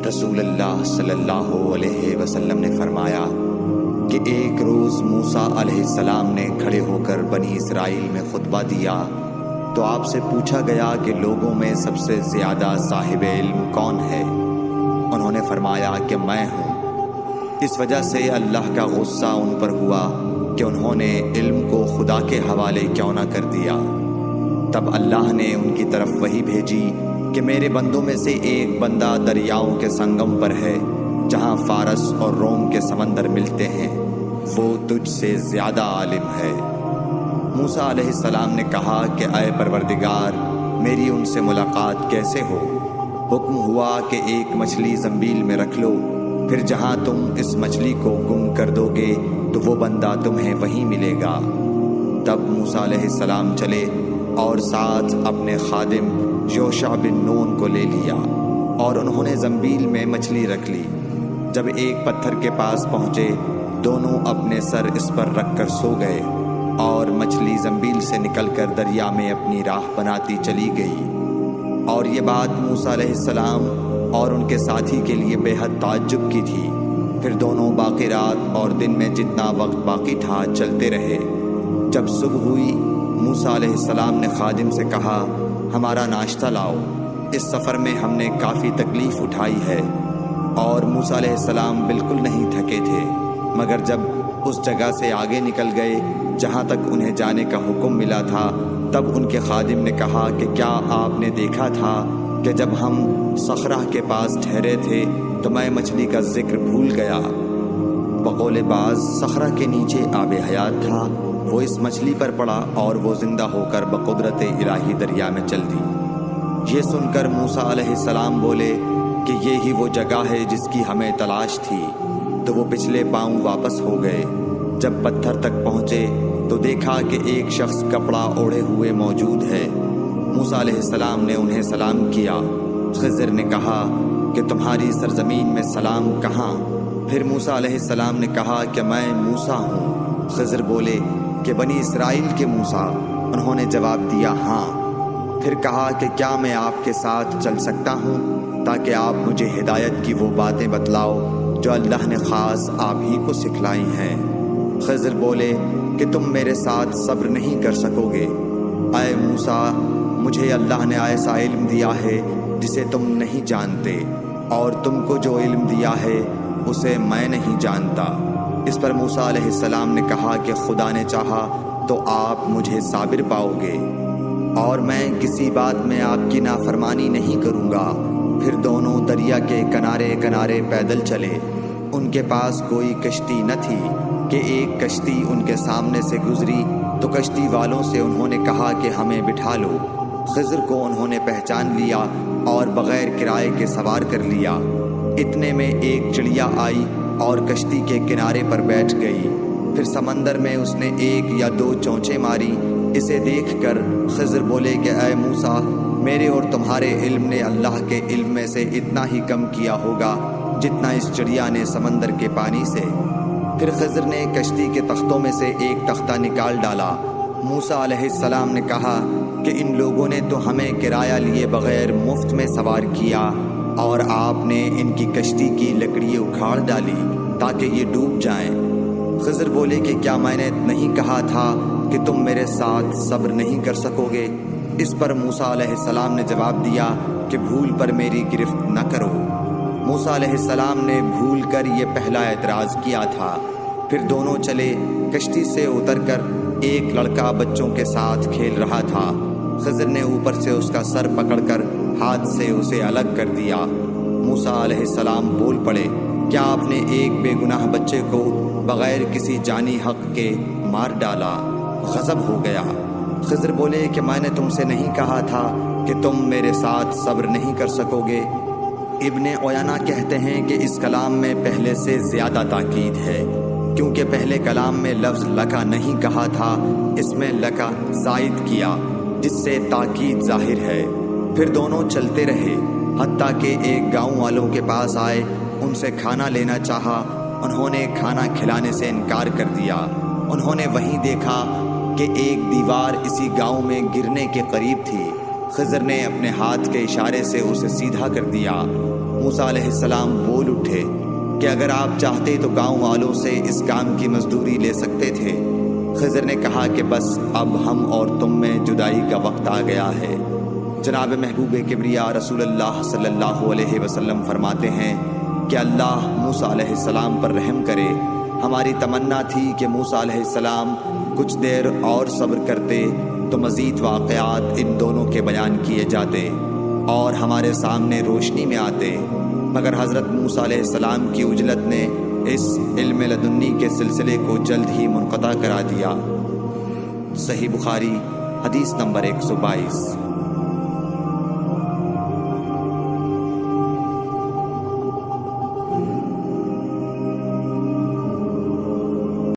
رسول اللہ صلی اللہ علیہ وسلم نے فرمایا کہ ایک روز موسیٰ علیہ السلام نے کھڑے ہو کر بنی اسرائیل میں خطبہ دیا تو آپ سے پوچھا گیا کہ لوگوں میں سب سے زیادہ صاحب علم کون ہے؟ انہوں نے فرمایا کہ میں ہوں۔ اس وجہ سے اللہ کا غصہ ان پر ہوا کہ انہوں نے علم کو خدا کے حوالے کیوں نہ کر دیا۔ تب اللہ نے ان کی طرف وحی بھیجی کہ میرے بندوں میں سے ایک بندہ دریاؤں کے سنگم پر ہے جہاں فارس اور روم کے سمندر ملتے ہیں، وہ تجھ سے زیادہ عالم ہے۔ موسیٰ علیہ السلام نے کہا کہ اے پروردگار، میری ان سے ملاقات کیسے ہو؟ حکم ہوا کہ ایک مچھلی زنبیل میں رکھ لو، پھر جہاں تم اس مچھلی کو گم کر دو گے تو وہ بندہ تمہیں وہیں ملے گا۔ تب موسیٰ علیہ السلام چلے اور ساتھ اپنے خادم یوشع بن نون کو لے لیا اور انہوں نے زنبیل میں مچھلی رکھ لی۔ جب ایک پتھر کے پاس پہنچے، دونوں اپنے سر اس پر رکھ کر سو گئے اور مچھلی زنبیل سے نکل کر دریا میں اپنی راہ بناتی چلی گئی۔ اور یہ بات موسیٰ علیہ السلام اور ان کے ساتھی کے لیے بے حد تعجب کی تھی۔ پھر دونوں باقی رات اور دن میں جتنا وقت باقی تھا چلتے رہے۔ جب صبح ہوئی، موسیٰ علیہ السلام نے خادم سے کہا، ہمارا ناشتہ لاؤ، اس سفر میں ہم نے کافی تکلیف اٹھائی ہے۔ اور موسیٰ علیہ السلام بالکل نہیں تھکے تھے، مگر جب اس جگہ سے آگے نکل گئے جہاں تک انہیں جانے کا حکم ملا تھا، تب ان کے خادم نے کہا کہ کیا آپ نے دیکھا تھا کہ جب ہم صخرہ کے پاس ٹھہرے تھے تو میں مچھلی کا ذکر بھول گیا؟ بقول بعض صخرہ کے نیچے آب حیات تھا، وہ اس مچھلی پر پڑا اور وہ زندہ ہو کر بقدرت الہی دریا میں چل دی۔ یہ سن کر موسیٰ علیہ السلام بولے کہ یہ ہی وہ جگہ ہے جس کی ہمیں تلاش تھی، تو وہ پچھلے پاؤں واپس ہو گئے۔ جب پتھر تک پہنچے تو دیکھا کہ ایک شخص کپڑا اوڑھے ہوئے موجود ہے۔ موسیٰ علیہ السلام نے انہیں سلام کیا۔ خضر نے کہا کہ تمہاری سرزمین میں سلام کہاں؟ پھر موسیٰ علیہ السلام نے کہا کہ میں موسیٰ ہوں۔ خضر بولے کہ بنی اسرائیل کے موسیٰ؟ انہوں نے جواب دیا ہاں۔ پھر کہا کہ کیا میں آپ کے ساتھ چل سکتا ہوں تاکہ آپ مجھے ہدایت کی وہ باتیں بتلاؤ جو اللہ نے خاص آپ ہی کو سکھلائی ہیں؟ خضر بولے کہ تم میرے ساتھ صبر نہیں کر سکو گے۔ اے موسیٰ، مجھے اللہ نے ایسا علم دیا ہے جسے تم نہیں جانتے، اور تم کو جو علم دیا ہے اسے میں نہیں جانتا۔ اس پر موسیٰ علیہ السلام نے کہا کہ خدا نے چاہا تو آپ مجھے صابر پاؤ گے، اور میں کسی بات میں آپ کی نافرمانی نہیں کروں گا۔ پھر دونوں دریا کے کنارے کنارے پیدل چلے۔ ان کے پاس کوئی کشتی نہ تھی کہ ایک کشتی ان کے سامنے سے گزری تو کشتی والوں سے انہوں نے کہا کہ ہمیں بٹھا لو۔ خضر کو انہوں نے پہچان لیا اور بغیر کرائے کے سوار کر لیا۔ اتنے میں ایک چڑیا آئی اور کشتی کے کنارے پر بیٹھ گئی۔ پھر سمندر میں اس نے ایک یا دو چونچیں ماری۔ اسے دیکھ کر خضر بولے کہ اے موسیٰ، میرے اور تمہارے علم نے اللہ کے علم میں سے اتنا ہی کم کیا ہوگا جتنا اس چڑیا نے سمندر کے پانی سے۔ پھر خضر نے کشتی کے تختوں میں سے ایک تختہ نکال ڈالا۔ موسیٰ علیہ السلام نے کہا کہ ان لوگوں نے تو ہمیں کرایہ لیے بغیر مفت میں سوار کیا، اور آپ نے ان کی کشتی کی لکڑی اکھاڑ ڈالی تاکہ یہ ڈوب جائیں۔ خضر بولے کہ کیا میں نے نہیں کہا تھا کہ تم میرے ساتھ صبر نہیں کر سکو گے؟ اس پر موسیٰ علیہ السلام نے جواب دیا کہ بھول پر میری گرفت نہ کرو۔ موسیٰ علیہ السلام نے بھول کر یہ پہلا اعتراض کیا تھا۔ پھر دونوں چلے۔ کشتی سے اتر کر ایک لڑکا بچوں کے ساتھ کھیل رہا تھا۔ خضر نے اوپر سے اس کا سر پکڑ کر ہاتھ سے اسے الگ کر دیا۔ موسیٰ علیہ السلام بول پڑے، کیا آپ نے ایک بے گناہ بچے کو بغیر کسی جانی حق کے مار ڈالا؟ غضب ہو گیا۔ خضر بولے کہ میں نے تم سے نہیں کہا تھا کہ تم میرے ساتھ صبر نہیں کر سکو گے؟ ابن عیینہ کہتے ہیں کہ اس کلام میں پہلے سے زیادہ تاکید ہے، کیونکہ پہلے کلام میں لفظ لکا نہیں کہا تھا، اس میں لکا زائد کیا، جس سے تاکید ظاہر ہے۔ پھر دونوں چلتے رہے حتیٰ کہ ایک گاؤں والوں کے پاس آئے۔ ان سے کھانا لینا چاہا، انہوں نے کھانا کھلانے سے انکار کر دیا۔ انہوں نے وہیں دیکھا کہ ایک دیوار اسی گاؤں میں گرنے کے قریب تھی۔ خضر نے اپنے ہاتھ کے اشارے سے اسے سیدھا کر دیا۔ موسیٰ علیہ السلام بول اٹھے کہ اگر آپ چاہتے تو گاؤں والوں سے اس کام کی مزدوری لے سکتے تھے۔ خضر نے کہا کہ بس اب ہم اور تم میں جدائی کا وقت آ گیا ہے۔ جناب محبوب کبریا رسول اللہ صلی اللہ علیہ وسلم فرماتے ہیں کہ اللہ موسیٰ علیہ السلام پر رحم کرے۔ ہماری تمنا تھی کہ موسیٰ علیہ السلام کچھ دیر اور صبر کرتے تو مزید واقعات ان دونوں کے بیان کیے جاتے اور ہمارے سامنے روشنی میں آتے، مگر حضرت موسیٰ علیہ السلام کی عجلت نے اس علم لدنی کے سلسلے کو جلد ہی منقطع کرا دیا۔ صحیح بخاری حدیث نمبر 122۔